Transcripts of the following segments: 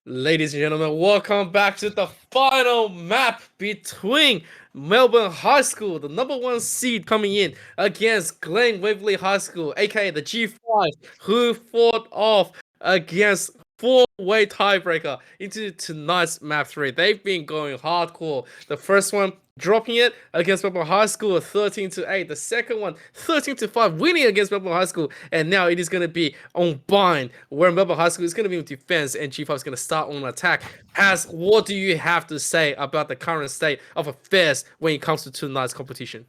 Ladies and gentlemen, welcome back to the final map between Melbourne High School, the number one seed coming in against Glen Waverley High School, aka the G5, who fought off against four-way tiebreaker into tonight's map 3. They've been going hardcore. The first one dropping it against Melbourne High School 13-8. The second one 13-5, winning against Melbourne High School. And now it is going to be on bind, where Melbourne High School is going to be in defense and G5 is going to start on attack. As what do you have to say about the current state of affairs when it comes to tonight's competition?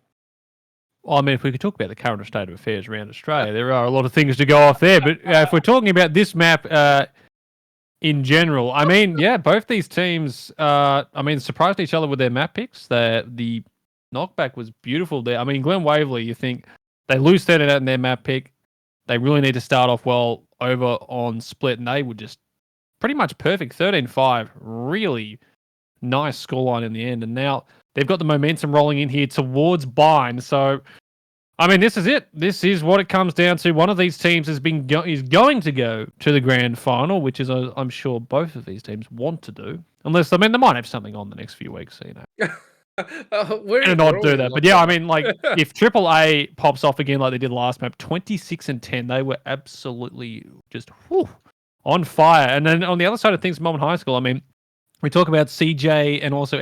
Well, I mean, if we could talk about the current state of affairs around Australia, there are a lot of things to go off there. But if we're talking about this map in general, I mean, yeah, both these teams, surprised each other with their map picks. The knockback was beautiful there. I mean, Glen Waverley, you think they lose 13 out in their map pick. They really need to start off well over on split, and they were just pretty much perfect. 13-5, really nice scoreline in the end. And now they've got the momentum rolling in here towards bind. So, I mean, this is it. This is what it comes down to. One of these teams is going to go to the grand final, which is, I'm sure, both of these teams want to do. Unless, I mean, they might have something on the next few weeks, you know. And not do that. But yeah, I mean, like, if AAA pops off again like they did last map, 26-10, they were absolutely just on fire. And then on the other side of things, Melbourne High School, I mean, we talk about CJ and also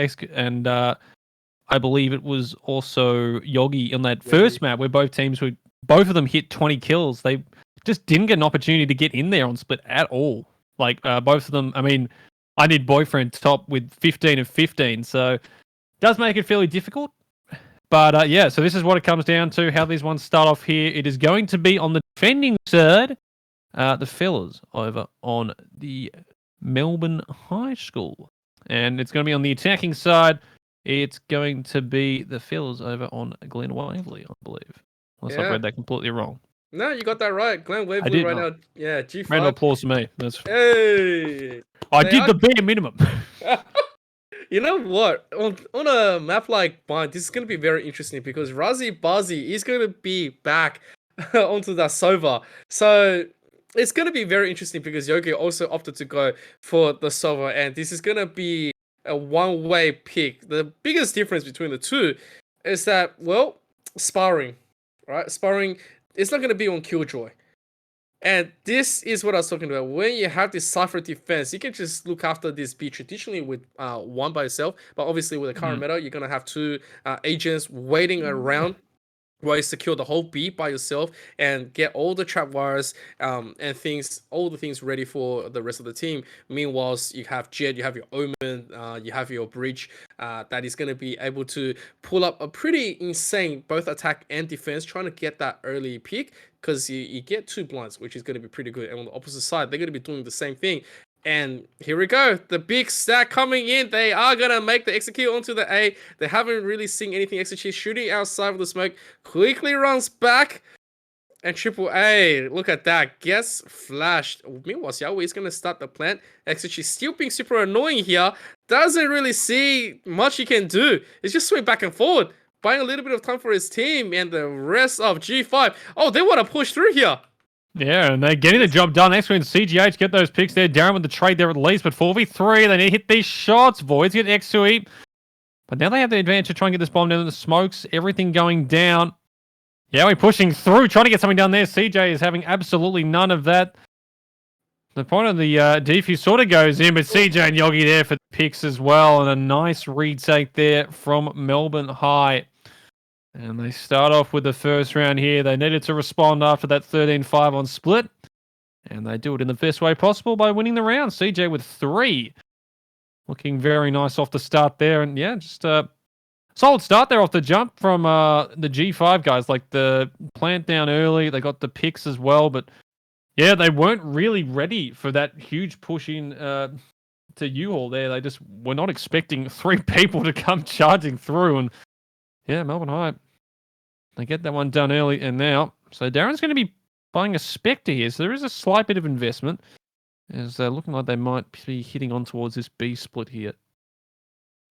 I believe it was also Yogi in that first map where both of them hit 20 kills. They just didn't get an opportunity to get in there on split at all. Like both of them, I mean, I need Boyfriend top with 15 of 15, so it does make it fairly difficult. But yeah, so this is what it comes down to, how these ones start off here. It is going to be on the defending side, the fellas over on the Melbourne High School. And it's going to be on the attacking side. It's going to be the fellas over on Glen Waverley, I believe. Unless I've read that completely wrong. No, you got that right. Glen Waverley right now. Yeah, G5. Round of applause to me. Hey! I did the bare minimum. You know what? On a map like Bind, this is going to be very interesting because Razi Bazi is going to be back onto that Sova. So it's going to be very interesting because Yogi also opted to go for the Sova, and this is going to be a one-way pick. The biggest difference between the two is that, well, sparring, right? Sparring, it's not going to be on Killjoy. And this is what I was talking about. When you have this Cypher defense, you can just look after this B traditionally with one by yourself. But obviously with the current meta, you're going to have two agents waiting around while you secure the whole B by yourself and get all the trap wires and all the things ready for the rest of the team. Meanwhile, you have Jed, you have your Omen, you have your Bridge that is going to be able to pull up a pretty insane both attack and defense, trying to get that early pick because you get two blinds, which is going to be pretty good. And on the opposite side, they're going to be doing the same thing. And here we go. The big stack coming in. They are going to make the execute onto the A. They haven't really seen anything execute. Shooting outside of the smoke. Quickly runs back. And Triple A, look at that. Gets flashed. Meanwhile, Xiaowei is going to start the plant. Execute still being super annoying here. Doesn't really see much he can do. It's just swing back and forward. Buying a little bit of time for his team and the rest of G5. Oh, they want to push through here. Yeah, and they're getting the job done. Next one, CGH get those picks there. Darren with the trade there at least, but 4v3, they need to hit these shots. Voids get X2E. But now they have the advantage to try and get this bomb down in the smokes. Everything going down. Yeah, we're pushing through, trying to get something down there. CJ is having absolutely none of that. The point of the defuse sort of goes in, but CJ and Yogi there for the picks as well. And a nice retake there from Melbourne High. And they start off with the first round here. They needed to respond after that 13-5 on split. And they do it in the best way possible by winning the round. CJ with 3. Looking very nice off the start there. And yeah, just a solid start there off the jump from the G5 guys. Like the plant down early. They got the picks as well. But yeah, they weren't really ready for that huge push in to U-Haul there. They just were not expecting 3 people to come charging through. And yeah, Melbourne High, they get that one done early and now. So Darren's going to be buying a Spectre here. So there is a slight bit of investment. As they're looking like they might be hitting on towards this B split here.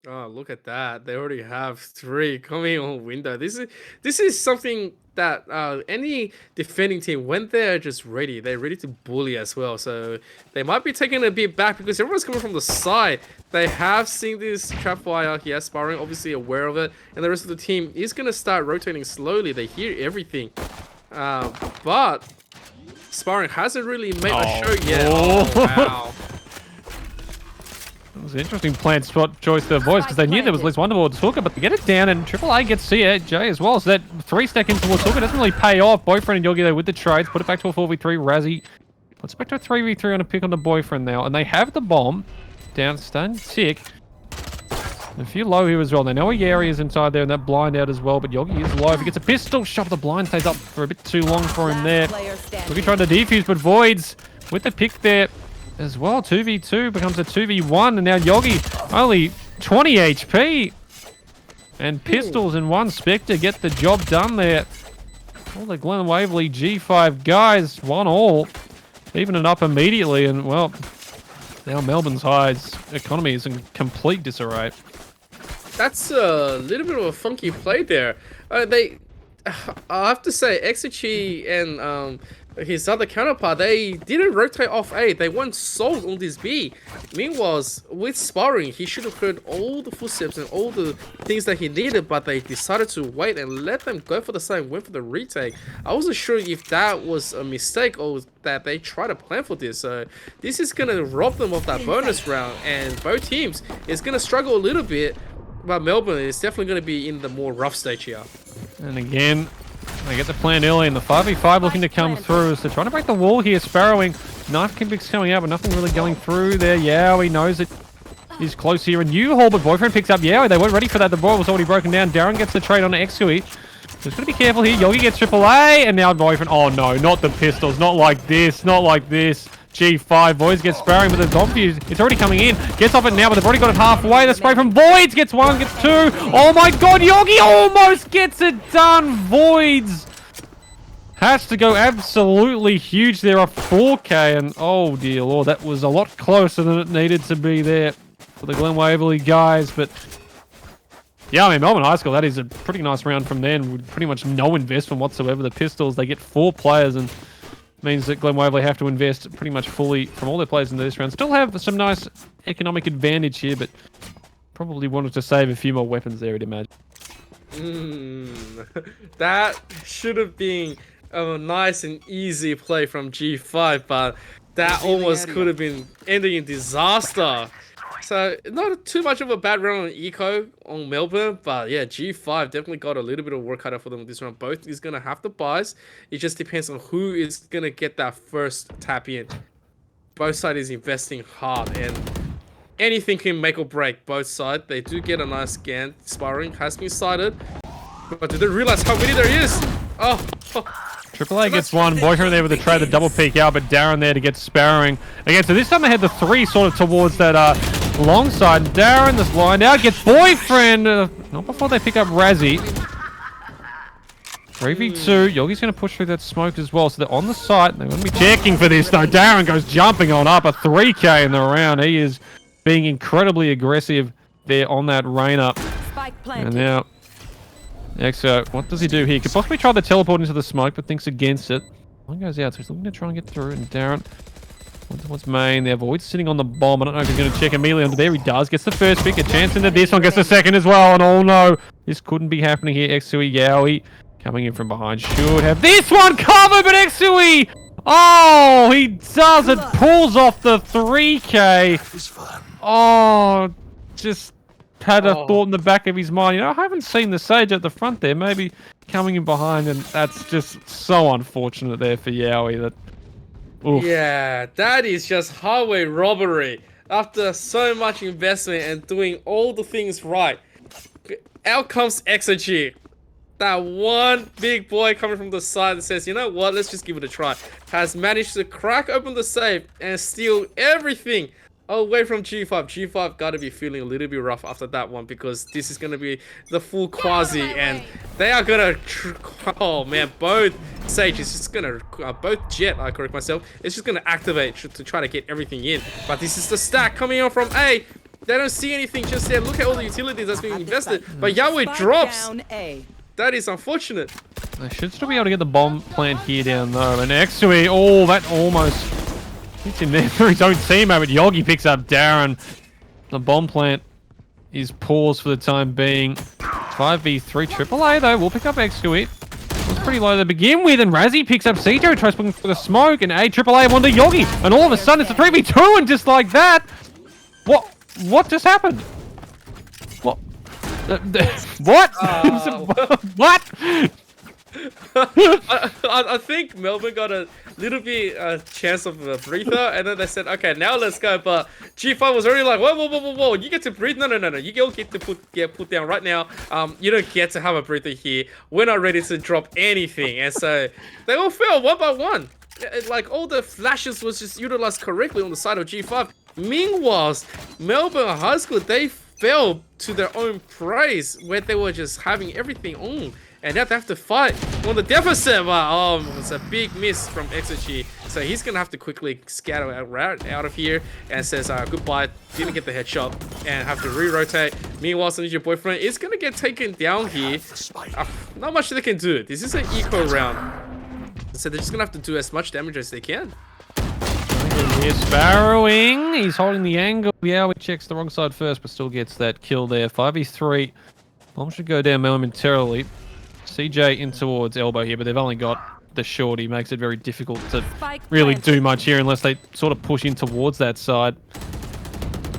Oh, look at that. They already have 3 coming on window. This is something that any defending team, when they're just ready, they're ready to bully as well. So they might be taking a bit back because everyone's coming from the side. They have seen this trap fire here, Sparring, obviously aware of it. And the rest of the team is going to start rotating slowly. They hear everything. But Sparring hasn't really made a show yet. Oh, wow. It was an interesting plant spot choice for the boys because they knew there was at least one towards Hooker, but they get it down and AAA gets CJ as well. So that 3-stack in towards Hooker doesn't really pay off. Boyfriend and Yogi there with the trades. Put it back to a 4v3. Razzie. Let's back to a 3v3 on a pick on the Boyfriend now. And they have the bomb. Down, stun, tick. And a few low here as well. They know Yeri is inside there and that blind out as well. But Yogi is low. If he gets a pistol shot, the blind stays up for a bit too long for him there. Yogi trying to defuse, but Voids with the pick there as well. 2v2 becomes a 2v1, and now Yogi only 20 HP. And Pistols and 1 Spectre get the job done there. All the Glen Waverley G5 guys, 1-all. Even it up immediately, and well, now Melbourne's highs economy is in complete disarray. That's a little bit of a funky play there. I have to say, HSE and his other counterpart, they didn't rotate off A. They weren't sold on this B. Meanwhile, with Sparring, he should have heard all the footsteps and all the things that he needed, but they decided to wait and let them go for the same, went for the retake. I wasn't sure if that was a mistake or that they tried to plan for this. So this is going to rob them of that bonus round, and both teams is going to struggle a little bit, but Melbourne is definitely going to be in the more rough stage here. And again, they get the plan early, and the 5v5 looking to come through. So trying to break the wall here, Sparrowing. Knife Kick's coming out, but nothing really going through there. Yowie knows it. He's close here. And U-Haul, but Boyfriend picks up Yowie. They weren't ready for that. The ball was already broken down. Darren gets the trade on Exui. Just gotta be careful here. Yogi gets AAA, and now Boyfriend. Oh no, not the Pistols. Not like this. Not like this. G5, Voids gets Sparring, but the confused. It's already coming in. Gets off it now, but they've already got it halfway. The spray from Voids gets 1, gets 2. Oh my god, Yogi almost gets it done. Voids has to go absolutely huge there off 4K, and oh dear lord, that was a lot closer than it needed to be there for the Glen Waverley guys. But yeah, I mean, Melbourne High School, that is a pretty nice round from there, and with pretty much no investment whatsoever. The Pistols, they get 4 players, and means that Glen Waverley have to invest pretty much fully from all their players into this round. Still have some nice economic advantage here, but probably wanted to save a few more weapons there, I'd imagine. That should have been a nice and easy play from G5, but that almost could have been ending in disaster. So not too much of a bad round on Eco on Melbourne, but yeah, G5 definitely got a little bit of work cut out for them this round. Both is going to have to buys. It just depends on who is going to get that first tap in. Both sides is investing hard, and anything can make or break both sides. They do get a nice scan. Sparring has been sighted, but do they realize how many there is? Oh. AAA gets 1. Boyfriend there with the trade, the double peek out, but Darren there to get Sparring. Again, so this time they had the 3 sort of towards that long side. Darren, this line out, gets Boyfriend. Not before they pick up Razzie. 3v2. Yogi's going to push through that smoke as well. So they're on the site. They're going to be checking for this, though. Darren goes jumping on up. A 3K in the round. He is being incredibly aggressive there on that rain up. And now Exo, what does he do here? Could possibly try to teleport into the smoke, but thinks against it. One goes out, so he's looking to try and get through. And Darren what's main there. Void's sitting on the bomb. I don't know if he's going to check immediately under there. He does. Gets the first pick. A chance into this one. Gets the second as well. And oh no, this couldn't be happening here. Exui Yowie coming in from behind. Should have this one covered, but Exui, oh, he does it. Pulls off the 3K. Oh, just had a thought in the back of his mind. You know, I haven't seen the Sage at the front there. Maybe coming in behind, and that's just so unfortunate there for Yowie. That. Oof. Yeah, that is just highway robbery. After so much investment and doing all the things right, out comes Exergy. That one big boy coming from the side that says, you know what, let's just give it a try. Has managed to crack open the safe and steal everything away from G5. G5 got to be feeling a little bit rough after that one, because this is going to be the full quasi, and they are going to, oh man, both Sage is just going to, both Jet, I correct myself, it's just going to activate to try to get everything in. But this is the stack coming on from A. They don't see anything just yet. Look at all the utilities that's being invested. But Yahweh drops. That is unfortunate. They should still be able to get the bomb plant here down though. And HSE, oh, that almost hits him there for his own teammate. But Yogi picks up Darren. The bomb plant is paused for the time being. 5v3 AAA though. We'll pick up HSE. It was pretty low to begin with, and Razzie picks up CJ, tries looking for the smoke, and AAA onto Yogi, and all of a sudden it's a 3v2, and just like that, what just happened? What? What? What? I think Melbourne got a little bit chance of a breather, and then they said, okay, now let's go. But G5 was already like, whoa, you get to breathe. No. You all get to get put down right now. You don't get to have a breather here. We're not ready to drop anything. And so they all fell one by one. Like all the flashes was just utilized correctly on the side of G5. Meanwhile, Melbourne High School, they fell to their own praise where they were just having everything on. And they have to fight on the deficit, but it's a big miss from HSE. So he's gonna have to quickly scatter out of here and says goodbye. Didn't get the headshot and have to re-rotate. Meanwhile, your boyfriend is gonna get taken down here. Not much they can do. This is an eco round, so they're just gonna have to do as much damage as they can. Here's Sparrowing. He's holding the angle. Yeah, we checks the wrong side first, but still gets that kill there. 5v3. Bomb should go down momentarily. CJ in towards elbow here, but they've only got the shorty. Makes it very difficult to really do much here unless they sort of push in towards that side.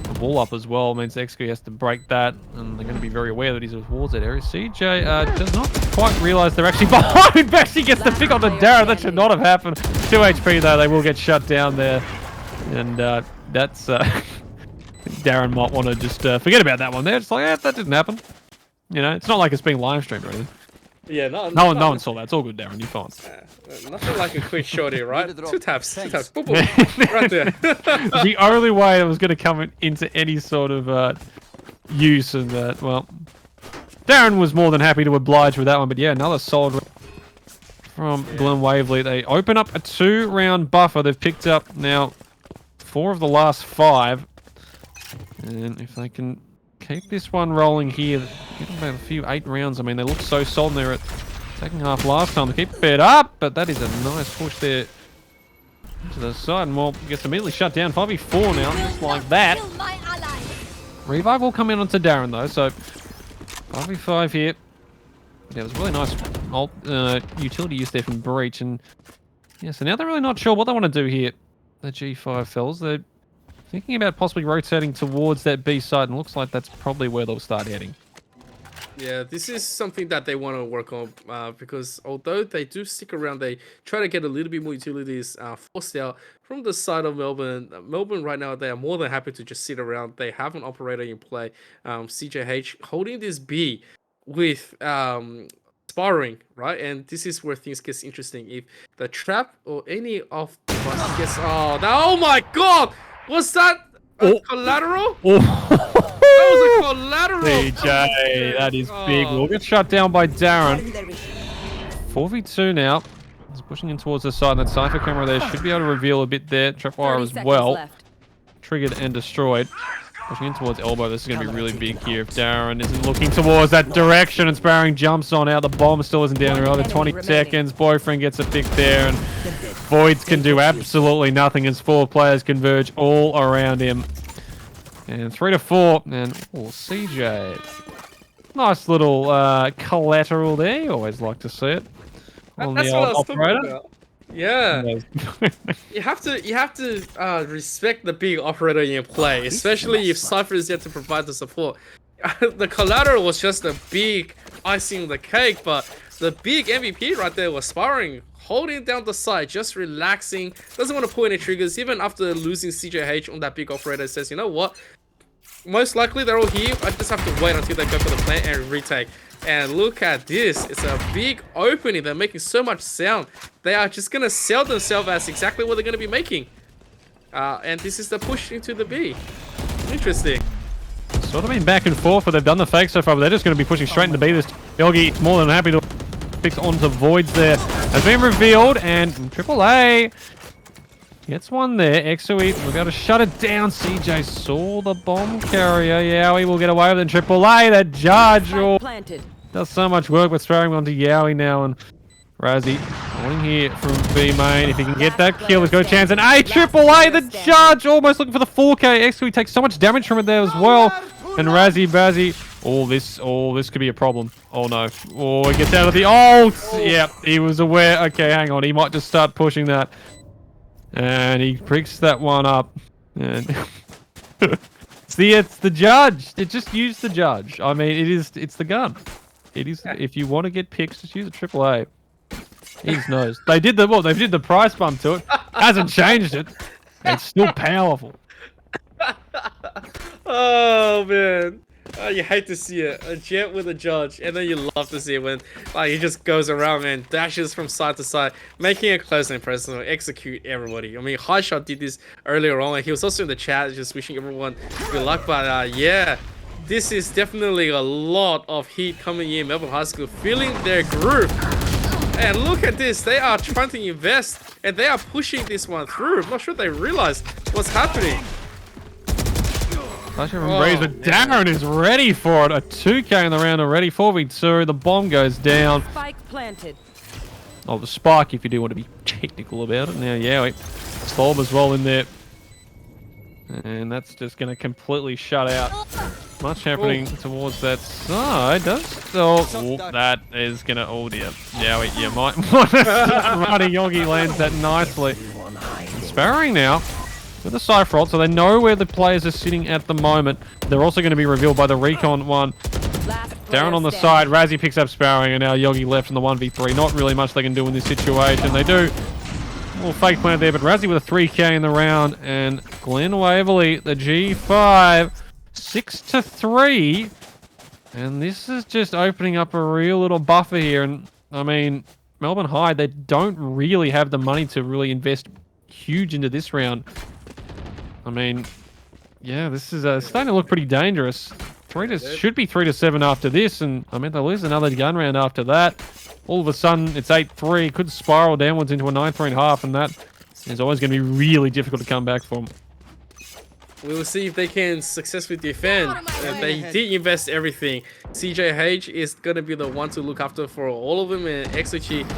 The wall up as well means XQ has to break that, and they're going to be very aware that he's towards that area. CJ does not quite realise they're actually behind. Actually gets the pick on the Darren. That should not have happened. 2 HP though. They will get shut down there, and that's Darren might want to just forget about that one there. It's like, that didn't happen. You know, it's not like it's being live streamed or anything. Yeah, no one saw that. It's all good, Darren. You're fine. Nothing like a quick shorty, right? Two taps. Boom, boom. Right there. The only way it was going to come into any sort of use, and well, Darren was more than happy to oblige with that one. But yeah, another solid from Glen Waverley. They open up a 2-round buffer. They've picked up now 4 of the last 5, and if they can keep this one rolling here, get about a few 8 rounds. I mean, they look so solid there at second half last time. They keep it up, but that is a nice push there to the side. And well, gets immediately shut down. 5v4 now, just like that. Revive will come in onto Darren though, so 5v5 here. Yeah, it was really nice utility use there from Breach. And yeah, so now they're really not sure what they want to do here. The G5 fellas, they're thinking about possibly rotating towards that B side, and looks like that's probably where they'll start heading. Yeah, this is something that they want to work on because although they do stick around, they try to get a little bit more utilities forced out from the side of Melbourne. Melbourne right now, they are more than happy to just sit around. They have an operator in play. CJH holding this B with sparring, right? And this is where things gets interesting. If the trap or any of the devices gets... Oh my God! Was that collateral? That was a collateral! DJ, that is big. We'll get shut down by Darren. 4v2 now. He's pushing in towards the side, and that Cypher camera there should be able to reveal a bit there. Tripwire as well. Triggered and destroyed. Pushing in towards elbow. This is going to be really big here if Darren isn't looking towards that direction, and Sparring jumps on out. The bomb still isn't down. Another 20 seconds. Boyfriend gets a pick there, and Voids can do absolutely nothing as 4 players converge all around him. And 3 to 4, and CJ. Nice little collateral there. You always like to see it. On That's the what I was operator. talking about. Yeah. you have to respect the big operator in play, especially if Cypher is yet to provide the support. The collateral was just a big icing on the cake, but the big MVP right there was Sparring, holding down the side, just relaxing, doesn't want to pull any triggers. Even after losing CJH on that big operator, says, you know what, most likely they're all here. I just have to wait until they go for the plant and retake. And look at this, it's a big opening. They're making so much sound. They are just gonna sell themselves as exactly what they're gonna be making. And this is the push into the B. Interesting. Sort of been back and forth, but they've done the fake so far, but they're just going to be pushing straight into B. This Yogi more than happy to fix onto Voids there. Has been revealed, and AAA Gets one there. HSE will be able to shut it down. CJ saw the bomb carrier. Yowie will get away with it. Triple A, the judge. Oh, does so much work with throwing onto Yowie now. And Razzie calling here from B main. If he can get that kill, he's got a chance. And A, Triple A, the judge. Almost looking for the 4K. HSE takes so much damage from it there as well. And Razzie, Bazzie. Oh, this could be a problem. Oh, no. Oh, he gets out of the ult. Yeah, he was aware. Okay, hang on. He might just start pushing that. And he picks that one up. And see, it's the judge. It just used the judge. I mean, it's the gun. It is. If you want to get picks, just use a AAA. He's knows. They did the price bump to it. Hasn't changed it. It's still powerful. Oh man. You hate to see it. A jet with a judge, and then you love to see it when he just goes around, man, dashes from side to side, making it close and personal, execute everybody. I mean, High Shot did this earlier on, and he was also in the chat just wishing everyone good luck. But yeah, this is definitely a lot of heat coming in. Melbourne High School feeling their groove. And look at this, they are trying to invest, and they are pushing this one through. I'm not sure they realize what's happening. Razor Darren is ready for it. A 2K in the round already. 4v2. The bomb goes down. Spike planted. Oh, the spike, if you do want to be technical about it. Now, yeah, Storm as well in there. And that's just going to completely shut out much happening towards that side. That is going to... Oh, dear. Yeah, you might want to start running. Yogi lands that nicely. Sparrowing now. With the Cypher ult, so they know where the players are sitting at the moment. They're also going to be revealed by the Recon one. Darren on the side, Razzie picks up Sparrowing, and now Yogi left in the 1v3. Not really much they can do in this situation. They do a little fake plant there, but Razzie with a 3K in the round, and Glen Waverley, the G5, 6-3. And this is just opening up a real little buffer here. And I mean, Melbourne High, they don't really have the money to really invest huge into this round. I mean, yeah, this is starting to look pretty dangerous. Should be 3-7 after this, and I mean, they lose another gun round after that. All of a sudden, it's 8-3. Could spiral downwards into a 9-3.5, and that is always going to be really difficult to come back from. We will see if they can successfully defend. They did invest everything. CJH is going to be the one to look after for all of them, and XG.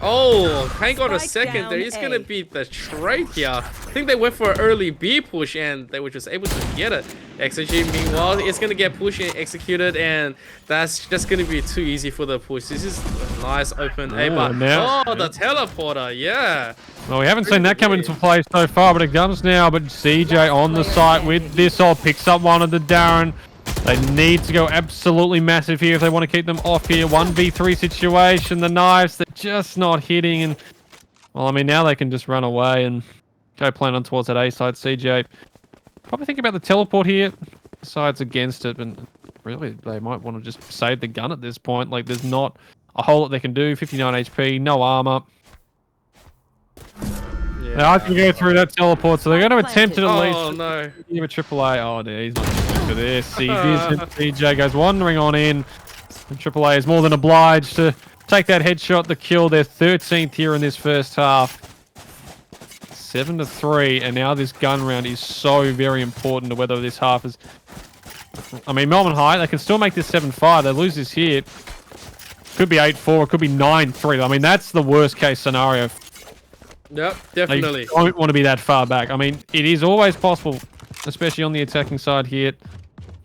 Oh, hang on a second. There is going to be the trade here. I think they went for an early B push, and they were just able to get it. XG, meanwhile, it's going to get pushed and executed, and that's just going to be too easy for the push. This is a nice open A bar. The teleporter, yeah. Well, we haven't seen that come into play so far, but it comes now. But CJ on the site with this all picks up one of the Darren. They need to go absolutely massive here if they want to keep them off here. 1v3 situation. The knives, they're just not hitting. And, well, I mean, now they can just run away and go plant on towards that A side. CJ probably think about the teleport here. Side's against it. And really, they might want to just save the gun at this point. Like, there's not a whole lot they can do. 59 HP, no armor. Yeah. Now I can go through that teleport, so they're going to attempt it at least. Oh, no. Give a AAA. Oh, dear, he's not good for this. He isn't. CJ goes wandering on in. And AAA is more than obliged to take that headshot, the kill. They're 13th here in this first half. 7-3, and now this gun round is so very important to whether this half is... I mean, Melbourne High, they can still make this 7-5. They lose this here. Could be 8-4, it could be 9-3. I mean, that's the worst case scenario. Yep, definitely. They don't want to be that far back. I mean, it is always possible, especially on the attacking side here,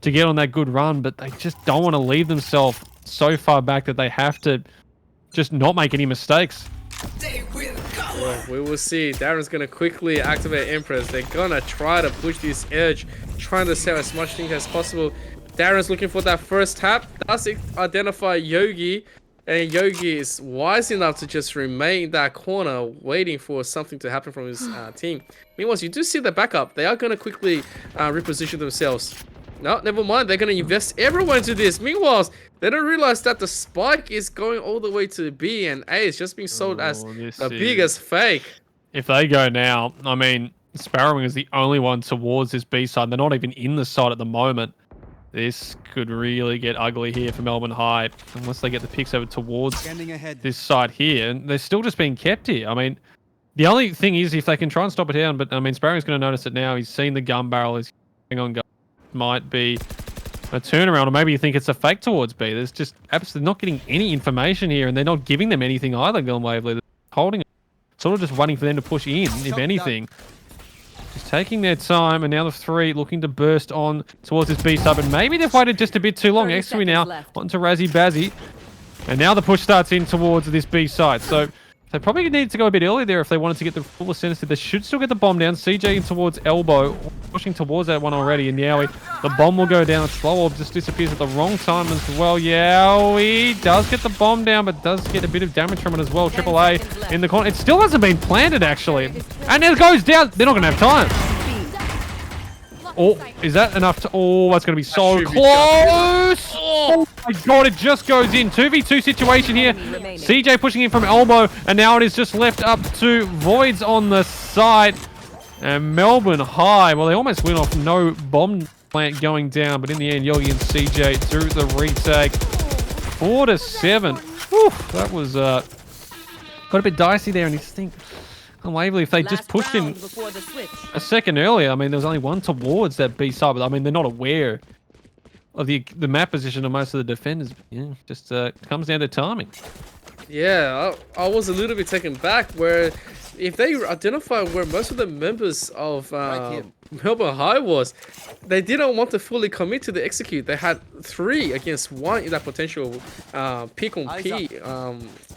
to get on that good run, but they just don't want to leave themselves so far back that they have to just not make any mistakes. Well, we will see. Darren's going to quickly activate Empress. They're going to try to push this edge, trying to sell as much things as possible. Darren's looking for that first tap. Does identify Yogi. And Yogi is wise enough to just remain in that corner, waiting for something to happen from his team. Meanwhile, you do see the backup. They are going to quickly reposition themselves. No, never mind. They're going to invest everyone into this. Meanwhile, they don't realize that the spike is going all the way to B, and A is just being sold as the biggest fake. If they go now, I mean, Sparrowing is the only one towards this B side. They're not even in the side at the moment. This could really get ugly here for Melbourne High, unless they get the picks over towards this side here. And they're still just being kept here. I mean, The only thing is, if they can try and stop it down, but I mean, Sparrow's going to notice it now. He's seen the gun barrel. He's going on gun. Might be a turnaround, or maybe you think it's a fake towards B. There's just absolutely not getting any information here, and they're not giving them anything either. Glen Waverley, they're holding it, sort of just waiting for them to push in, if anything. Just taking their time, and now the 3 looking to burst on towards this B sub, and maybe they've waited just a bit too long. HSE now onto Razzie Bazzy, and now the push starts in towards this B side. So they probably need to go a bit early there if they wanted to get the full ascendancy. They should still get the bomb down. CJ in towards elbow, pushing towards that one already. And Yowie, the bomb will go down. Slow Orb just disappears at the wrong time as well. Yowie does get the bomb down, but does get a bit of damage from it as well. Triple A in the corner. It still hasn't been planted, actually. And it goes down. They're not going to have time. Oh, is that enough to... Oh, that's going to be so close. Oh my god, it just goes in. 2v2 situation here. CJ pushing in from elbow, and now it is just left up to Voids on the side. And Melbourne High, well, they almost went off no bomb plant going down, but in the end, Yogi and CJ do the retake. 4-7. Whew, that was got a bit dicey there, and you think... Waverley, if they just pushed in a second earlier, I mean, there was only one towards that B side, but I mean, they're not aware of the map position of most of the defenders. Yeah, just comes down to timing. Yeah, I was a little bit taken back where if they identify where most of the members of Melbourne High was, they didn't want to fully commit to the execute. They had 3 against 1 in that potential pick on P.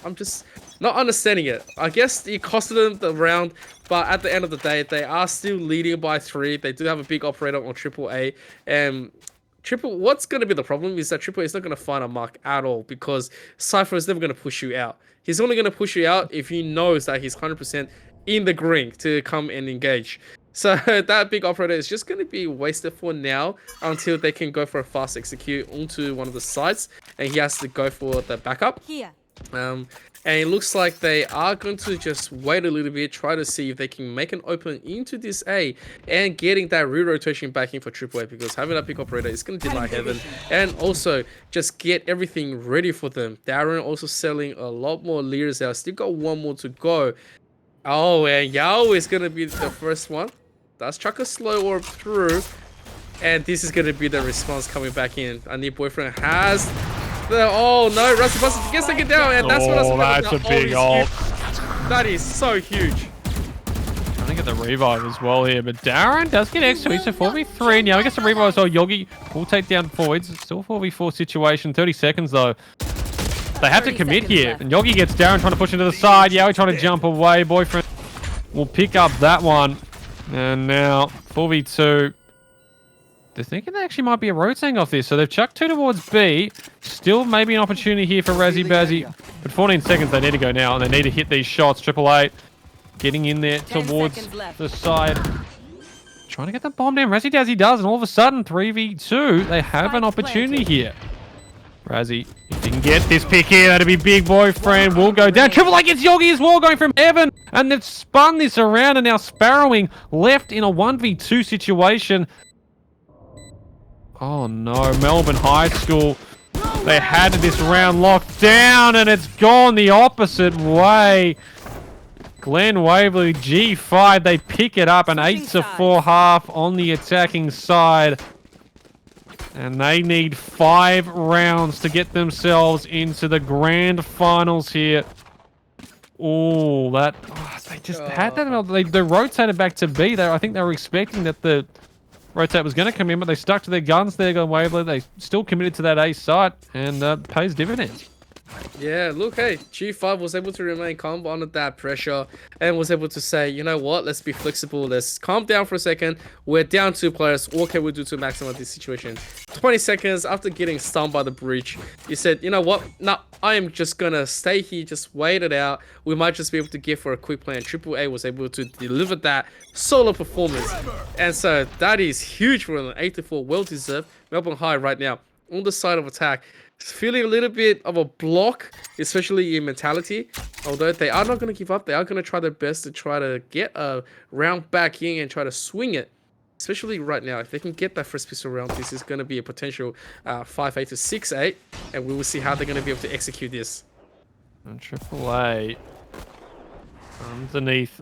I'm just not understanding it. I guess it costed them the round, but at the end of the day, they are still leading by 3. They do have a big operator on Triple A, and what's going to be the problem is that Triple A is not going to find a mark at all, because Cypher is never going to push you out. He's only going to push you out if he knows that he's 100% in the green to come and engage. So that big operator is just going to be wasted for now until they can go for a fast execute onto one of the sites, and he has to go for the backup. Here. And it looks like they are going to just wait a little bit, try to see if they can make an open into this A and getting that re-rotation back in for Triple A, because having that big operator is going to deny heaven, and also just get everything ready for them. Darren also selling a lot more leaders out. Still got 1 more to go. Oh, and Yao is going to be the first one. Does chuck a slow orb through, and this is going to be the response coming back in. I need boyfriend has... Oh no, Rusty Buster gets taken down, and that's what I was that's a big ult. That is so huge. Trying to get the revive as well here, but Darren does get extra. He's a 4v3 now. He gets the revive as well. Yogi will take down Voids. It's still a 4v4 situation. 30 seconds though. They have to commit here, and Yogi gets Darren trying to push into the side. Yowie trying to jump away. Boyfriend will pick up that one, and now 4v2. They're thinking they actually might be a rotating off this, so they've chucked 2 towards B. Still maybe an opportunity here for Razzie Bazzy, but 14 seconds they need to go now, and they need to hit these shots. Triple A getting in there towards the side, trying to get the bomb down. Razzie Bazzy does, and all of a sudden 3v2, they have an opportunity here. Razzie, if you can get this pick here, that'd be big. Boyfriend will go down. Triple A gets Yogi as well, going from heaven, and they've spun this around, and now Sparrowing left in a 1v2 situation. Oh no, Melbourne High School. They had this round locked down, and it's gone the opposite way. Glen Waverley G5, they pick it up, an 8-4 half on the attacking side. And they need 5 rounds to get themselves into the grand finals here. Oh, they just had that. They rotated back to B there. I think they were expecting that the rotate was going to come in, but they stuck to their guns there, Glen Waverley. They still committed to that A site, and pays dividends. Yeah, look, hey, G5 was able to remain calm under that pressure and was able to say, you know what, let's be flexible, let's calm down for a second. We're down 2 players. What can we do to maximize this situation? 20 seconds after getting stunned by the breach, you said, you know what, no, I am just gonna stay here, just wait it out. We might just be able to get for a quick play, and Triple A was able to deliver that solo performance. And so that is huge for an 8-4, well deserved. Melbourne High right now on the side of attack, feeling a little bit of a block, especially in mentality. Although they are not going to give up, they are going to try their best to try to get a round back in and try to swing it. Especially right now, if they can get that first pistol round, this is going to be a potential 5-8 to 6-8, and we will see how they're going to be able to execute this. And Triple A underneath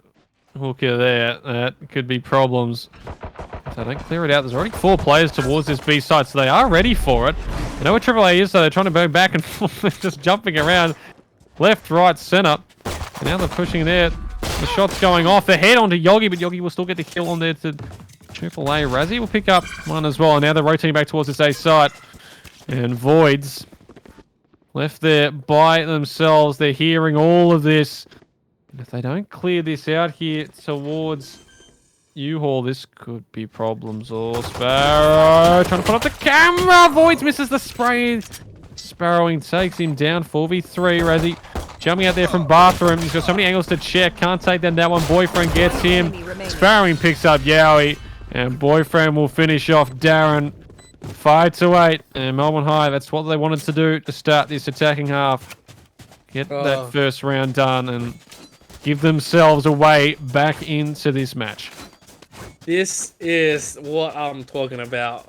hooker there. That could be problems. If they don't clear it out, there's already 4 players towards this B side, so they are ready for it. They know what AAA is, so they're trying to go back and forth, just jumping around left, right, center. And now they're pushing there. The shot's going off. The head onto Yogi, but Yogi will still get the kill on there to AAA. Razzie will pick up one as well. And now they're rotating back towards this A site. And Voids left there by themselves. They're hearing all of this. And if they don't clear this out here towards U-Haul, this could be problems. Oh, Sparrow trying to put up the camera. Voids misses the spray. Sparrowing takes him down. 4v3. Razzie jumping out there from bathroom. He's got so many angles to check. Can't take down that one. Boyfriend gets him. Sparrowing picks up Yowie. And Boyfriend will finish off Darren. 5-8. And Melbourne High, that's what they wanted to do to start this attacking half. Get that first round done and give themselves a way back into this match. This is what I'm talking about.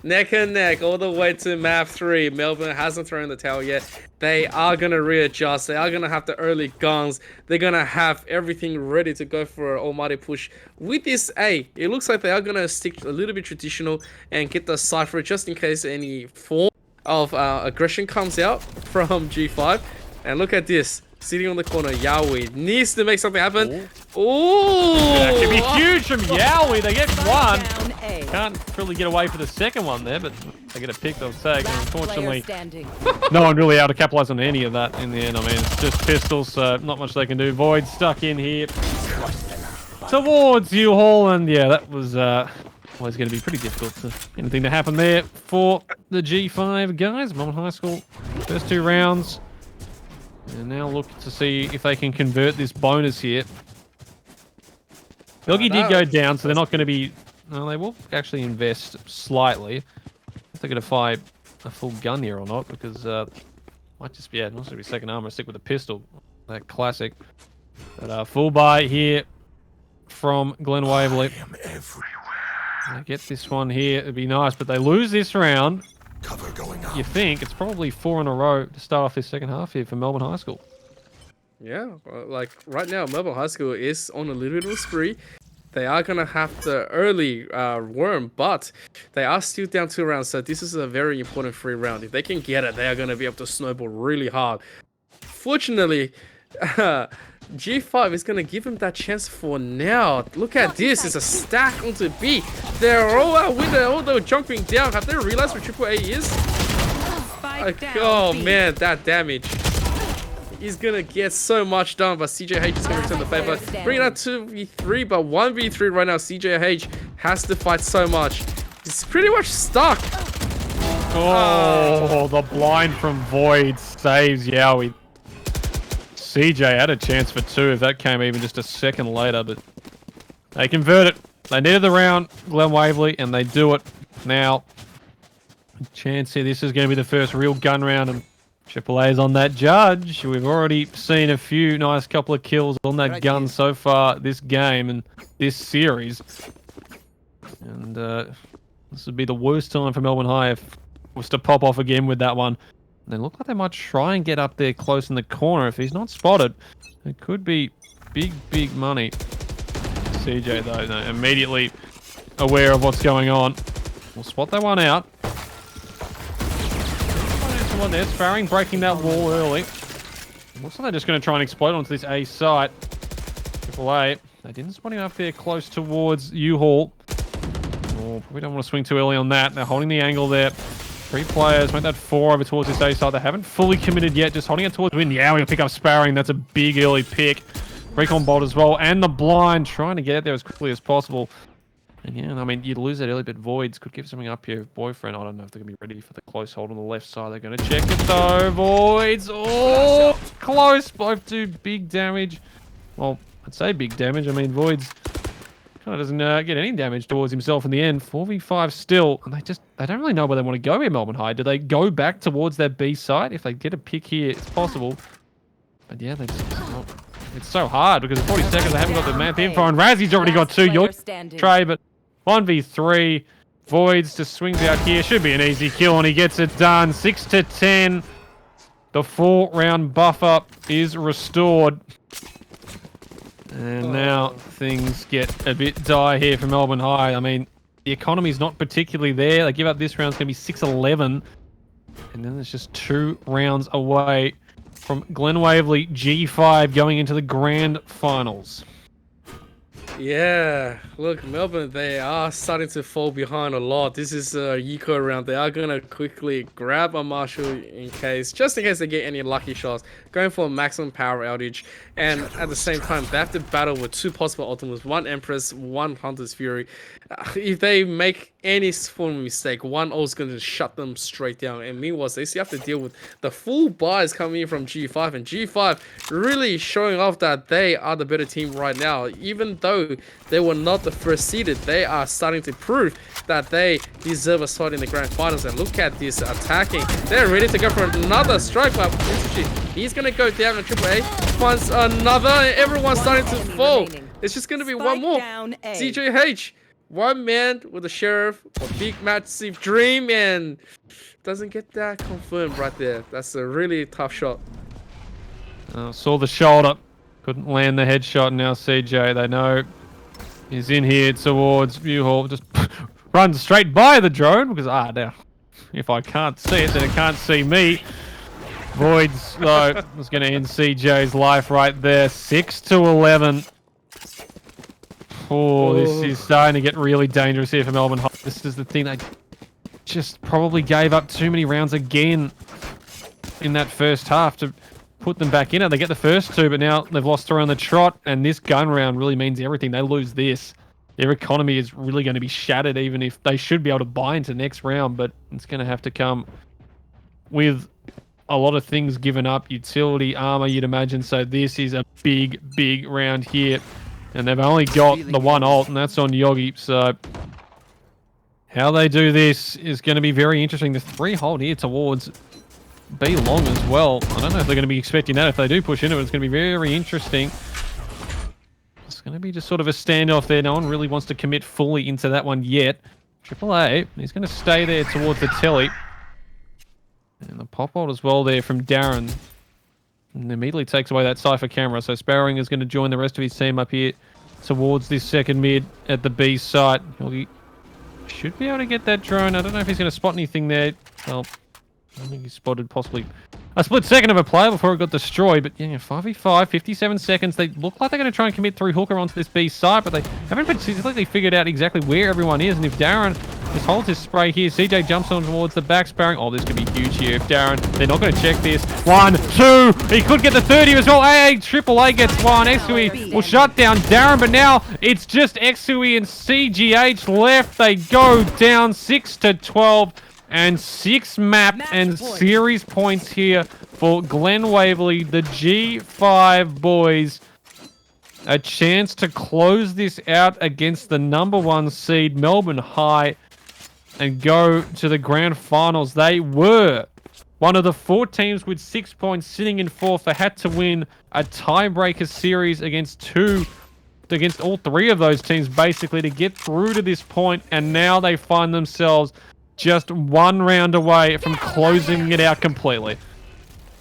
Neck and neck all the way to map 3. Melbourne hasn't thrown the towel yet. They are going to readjust. They are going to have the early guns. They're going to have everything ready to go for an almighty push. With this A, it looks like they are going to stick a little bit traditional and get the Cypher just in case any form of aggression comes out from G5. And look at this. Sitting on the corner, Yowie needs to make something happen. Oh, that could be huge from Yowie. They get one. Can't really get away for the second one there, but they get a pick, they'll take. And unfortunately, no one really able to capitalize on any of that in the end. I mean, it's just pistols, so not much they can do. Void stuck in here towards U-Haul, and yeah, that was always going to be pretty difficult to anything to happen there for the G5 guys. Melbourne High School, first 2 rounds. And now look to see if they can convert this bonus here. Belgi did go down, so they're not going to be... No, they will actually invest slightly. If they're going to fire a full gun here or not, because might just be, yeah, not going to be second armor, stick with a pistol. That classic. But full buy here from Glen Waverley. They get this one here, it'd be nice, but they lose this round. Cover going up. You think it's probably 4 in a row to start off this second half here for Melbourne High School. Yeah, like right now, Melbourne High School is on a little bit of a spree. They are going to have the early worm, but they are still down 2 rounds, so this is a very important free round. If they can get it, they are going to be able to snowball really hard. Fortunately, G5 is going to give him that chance for now. Look at this. It's a stack onto B. They're all out with it, although jumping down. Have they realized what AAA is? Oh, man, that damage. He's going to get so much done, but CJH is going to return the favor. Bring it out to 2v3, but 1v3 right now. CJH has to fight so much. He's pretty much stuck. Oh, the blind from Void saves Yowie. CJ had a chance for 2 if that came even just a second later, but they convert it. They needed the round, Glen Waverley, and they do it now. Chance here, this is going to be the first real gun round, and AAA's on that judge. We've already seen a few nice couple of kills on that gun so far this game and this series. And this would be the worst time for Melbourne High if it was to pop off again with that one. They look like they might try and get up there close in the corner. If he's not spotted, it could be big, big money. CJ, though, no, immediately aware of what's going on. We'll spot that one out. One there, Sparring breaking that wall early. Looks like they're just going to try and explode onto this A site. AAA. They didn't spot him up there close towards U-Haul. Oh, probably don't want to swing too early on that. They're holding the angle there. 3 players, make that 4 over towards this A side. They haven't fully committed yet, just holding it towards win. Yeah, we'll pick up Sparring. That's a big early pick. Recon bolt as well, and the blind, trying to get it there as quickly as possible. And yeah, I mean, you'd lose that early, but Voids could give something up here. Boyfriend, I don't know if they're going to be ready for the close hold on the left side. They're going to check it though. Voids, oh, close. Both do big damage. Well, I'd say big damage. I mean, Voids kind of doesn't get any damage towards himself in the end. 4v5 still. And they don't really know where they want to go here, Melbourne High. Do they go back towards their B site? If they get a pick here, it's possible. But yeah, they just... Well, it's so hard because in 40 seconds they haven't got the map info. And Razzie's already got 2. Your Trey, but 1v3. Voids just swings out here. Should be an easy kill, and he gets it done. 6-10. The 4-round buffer is restored. And now things get a bit dire here for Melbourne High. I mean, the economy's not particularly there. They give up this round. It's going to be 6-11. And then there's just 2 rounds away from Glen Waverley G5 going into the grand finals. Yeah, look, Melbourne, they are starting to fall behind a lot. This is a eco round. They are going to quickly grab a Marshall just in case they get any lucky shots, going for a maximum power outage. And at the same time, they have to battle with 2 possible ultimates, 1 Empress, 1 Hunter's Fury. If they make any form of mistake, 1 ult is going to shut them straight down. And meanwhile, they still have to deal with the full buys coming in from G5. And G5 really showing off that they are the better team right now. Even though they were not the first seeded, they are starting to prove that they deserve a spot in the grand finals. And look at this attacking. They're ready to go for another strike, but he's going to go down in AAA. Finds another, and everyone's starting to fall. It's just going to be one more. CJH, one man with the sheriff, a big massive dream, and doesn't get that confirmed right there. That's a really tough shot. Saw the shoulder, couldn't land the headshot. Now CJ, they know he's in here towards View Hall. Just runs straight by the drone because now if I can't see it, then it can't see me. Voids though was going to end CJ's life right there. 6-11. Oh, this is starting to get really dangerous here for Melbourne. This is the thing, they just probably gave up too many rounds again in that first half to put them back in it. They get the first 2, but now they've lost 3 on the trot, and this gun round really means everything. They lose this, their economy is really going to be shattered, even if they should be able to buy into next round, but it's going to have to come with a lot of things given up. Utility, armor, you'd imagine. So this is a big, big round here. And they've only got the 1 ult, and that's on Yogi. So how they do this is going to be very interesting. The 3 hold here towards B long as well. I don't know if they're going to be expecting that. If they do push into it, it's going to be very interesting. It's going to be just sort of a standoff there. No one really wants to commit fully into that one yet. AAA, he's going to stay there towards the telly. And the pop ult as well there from Darren. And immediately takes away that Cypher camera. So Sparrowing is going to join the rest of his team up here towards this second mid at the B site. He should be able to get that drone. I don't know if he's going to spot anything there. Well, I think he spotted possibly a split second of a player before it got destroyed. But yeah, 5v5, 57 seconds. They look like they're going to try and commit through Hooker onto this B site, but they haven't particularly figured out exactly where everyone is. And if Darren just holds his spray here, CJ jumps on towards the back, Sparring. Oh, this could be huge here. If Darren, they're not going to check this. 1, 2, he could get the 30 as well. AAA gets 1. Exui will shut down Darren, but now it's just Exui and CGH left. They go down 6-12. And 6 map and series points here for Glen Waverley, the G5 boys. A chance to close this out against the #1 seed Melbourne High and go to the grand finals. They were one of the 4 teams with 6 points sitting in 4th. They had to win a tiebreaker series against all 3 of those teams basically to get through to this point, and now they find themselves just 1 round away from closing it out completely.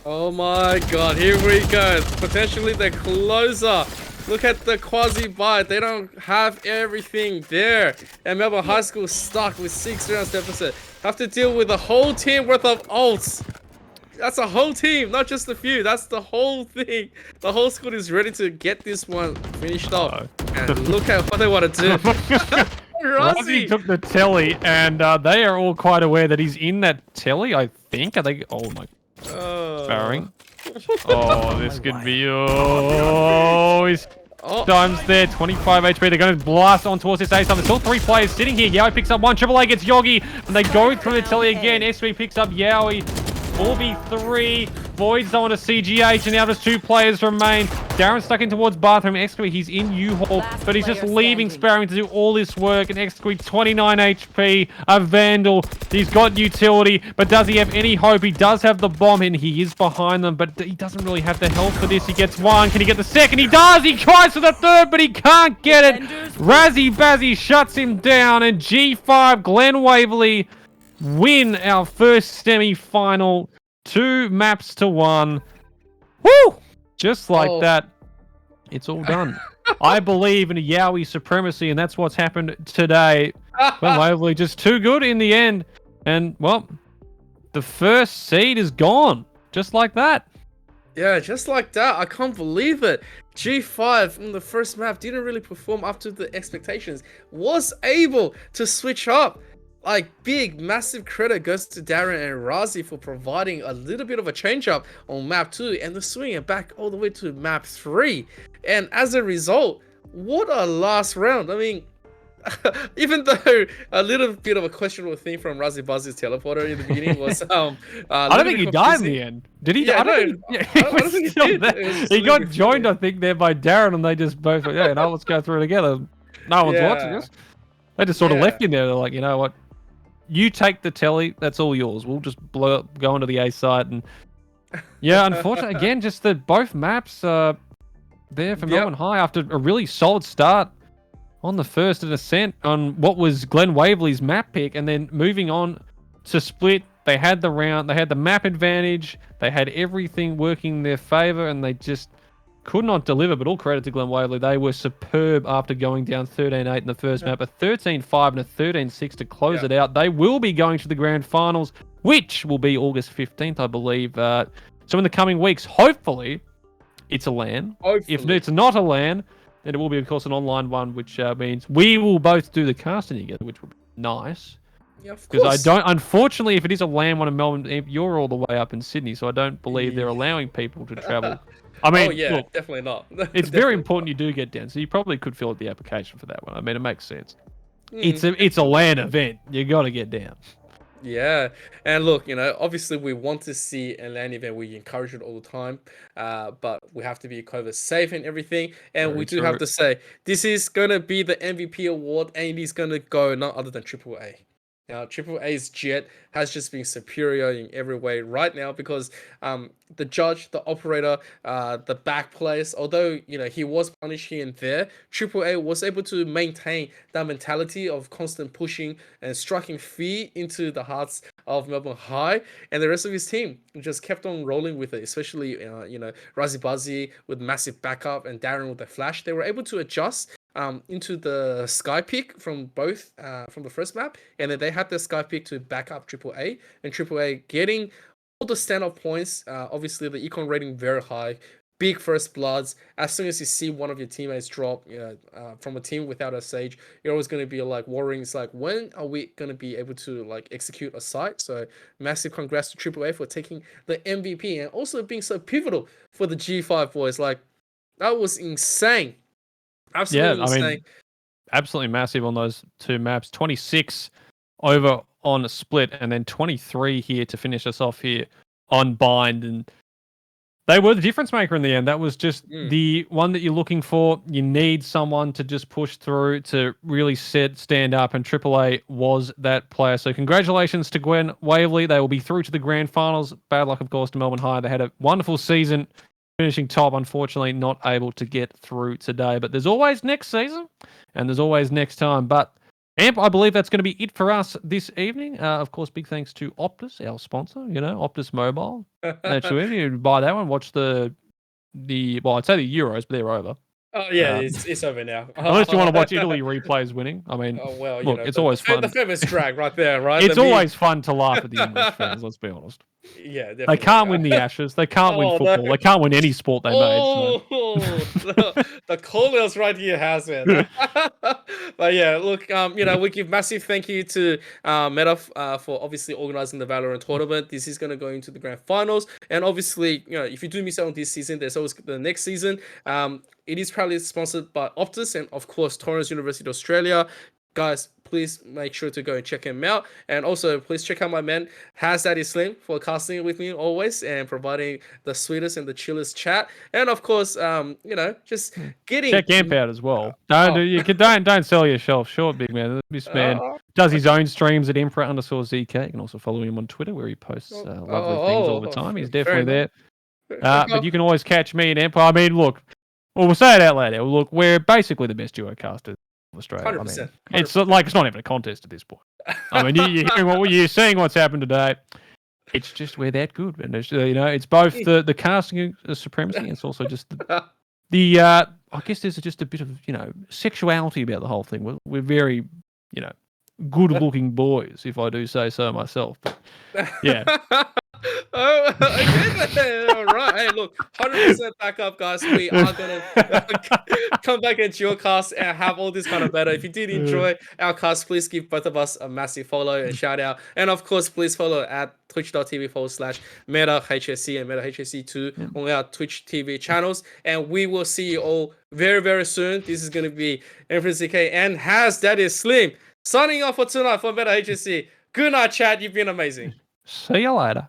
Oh my god, here we go. Potentially the closer. Look at the quasi-buy. They don't have everything there. And Melbourne High School stuck with 6 rounds deficit. Have to deal with a whole team worth of ults. That's a whole team, not just a few. That's the whole thing. The whole squad is ready to get this one finished off. And look at what they want to do. Rozzy took the telly, and they are all quite aware that he's in that telly, I think. Are they? Oh my. Sparring. Oh, this could be. Oh, he's times there. 25 HP. They're going to blast on towards this A side. There's still 3 players sitting here. Yowie picks up 1. AAA gets Yogi, and they go through the telly again. SB picks up Yowie. 4v3. Void's on a CGH, and now just 2 players remain. Darren's stuck in towards bathroom. Exquid, he's in U-Haul, but he's just leaving Sparring to do all this work. And Exquid, 29 HP, a Vandal. He's got utility, but does he have any hope? He does have the bomb, and he is behind them, but he doesn't really have the health for this. He gets 1. Can he get the second? He does! He tries for the 3rd, but he can't get it. Razzie Bazzy shuts him down, and G5 Glen Waverley win our first semi-final. 2 maps to 1. Woo! Just like that, it's all done. I believe in a Yowie supremacy, and that's what's happened today. Glen Waverley just too good in the end. And, well, the first seed is gone. Just like that. Yeah, just like that. I can't believe it. G5 in the first map didn't really perform up to the expectations. Was able to switch up. Like, big, massive credit goes to Darren and Razi for providing a little bit of a change up on map 2 and the swing it back all the way to map 3. And as a result, what a last round. I mean, even though a little bit of a questionable thing from Razi Buzzy's teleporter in the beginning was I don't think he died in the end. Did he? Yeah, I don't think, I don't think he did. He got joined, I think, there by Darren, and they just both went, yeah, let's go through together. No one's watching us. They just sort of left him there. They're like, you know what? You take the telly, that's all yours. We'll just go onto the A side. And yeah, unfortunately, again, just both maps there for Melbourne High after a really solid start on the first ascent on what was Glen Waverley's map pick, and then moving on to Split. They had the round, they had the map advantage, they had everything working in their favour, and they just could not deliver. But all credit to Glen Waverley. They were superb after going down 13-8 in the first map, a 13-5 and a 13-6 to close it out. They will be going to the grand finals, which will be August 15th, I believe. So in the coming weeks, hopefully, it's a LAN. If it's not a LAN, then it will be, of course, an online one, which means we will both do the casting together, which would be nice. Yeah, of course. Because unfortunately, if it is a LAN one in Melbourne, you're all the way up in Sydney, so I don't believe they're allowing people to travel. I mean, look, definitely not. It's very important you do get down, so you probably could fill out the application for that one. I mean, it makes sense. It's a LAN event. You got to get down. Yeah, and look, obviously we want to see a LAN event. We encourage it all the time, but we have to be COVID safe and everything. And we do have to say, this is going to be the MVP award, and it is going to go not other than AAA. Now, AAA's Jet has just been superior in every way right now because the judge, the operator, the back place, although, he was punished here and there, AAA was able to maintain that mentality of constant pushing and striking fear into the hearts of Melbourne High, and the rest of his team just kept on rolling with it, especially, Razi Buzzy with massive backup and Darren with the flash. They were able to adjust into the sky pick from both from the first map, and then they had the sky pick to back up AAA, and AAA getting all the standout points. Obviously the econ rating very high, big first bloods. As soon as you see one of your teammates drop from a team without a sage, you're always going to be like worrying. It's like, when are we going to be able to like execute a site? So massive congrats to AAA for taking the MVP and also being so pivotal for the G5 boys. Like, that was insane. Absolutely insane. I mean, absolutely massive on those two maps. 26 over on Split, and then 23 here to finish us off here on Bind. And they were the difference maker in the end. That was just the one that you're looking for. You need someone to just push through to really stand up, and AAA was that player. So congratulations to Glen Waverley. They will be through to the grand finals. Bad luck, of course, to Melbourne High. They had a wonderful season, finishing top, unfortunately not able to get through today. But there's always next season, and there's always next time. But Amp, I believe that's going to be it for us this evening. Of course, big thanks to Optus, our sponsor, Optus Mobile. Actually, you buy that one, watch the well, I'd say the Euros, but they're over. Oh yeah, it's over now. Unless you want to watch Italy replays winning. I mean, look, it's always fun. The famous drag right there, right? It's always fun to laugh at the English fans, let's be honest. Yeah, definitely. They can't win the Ashes. They can't win football. They can't win any sport they made. The call-outs right here has it. But yeah, look, we give massive thank you to Meta for obviously organizing the Valorant tournament. This is going to go into the grand finals, and obviously, if you do miss out on this season, there's always the next season. It is proudly sponsored by Optus and, of course, Torrens University of Australia. Guys, please make sure to go and check him out. And also, please check out my man, Daddy Slim, for casting with me always and providing the sweetest and the chillest chat. And, of course, just getting... Check Amp out as well. Don't sell yourself short, big man. This man does his own streams at Emperor_ZK. You can also follow him on Twitter, where he posts lovely things all the time. He's definitely there. But you can always catch me at Empire. I mean, look, we'll say it out loud. Look, we're basically the best duo casters of Australia. 100%, 100%. It's like it's not even a contest at this point. I mean, you're seeing what's happened today. It's just we're that good, and it's both the casting supremacy. It's also just I guess there's just a bit of sexuality about the whole thing. We're very good-looking boys, if I do say so myself. But, yeah. Oh, okay then. All right. Hey, look, 100% back up, guys. We are gonna come back into your cast and have all this kind of better. If you did enjoy our cast, please give both of us a massive follow and shout out. And of course, please follow at twitch.tv/Meta HSE and Meta HSE2 on our Twitch TV channels. And we will see you all very, very soon. This is gonna be MCK and Has that is Slim signing off for tonight for Meta HSE. Good night, chat. You've been amazing. See you later.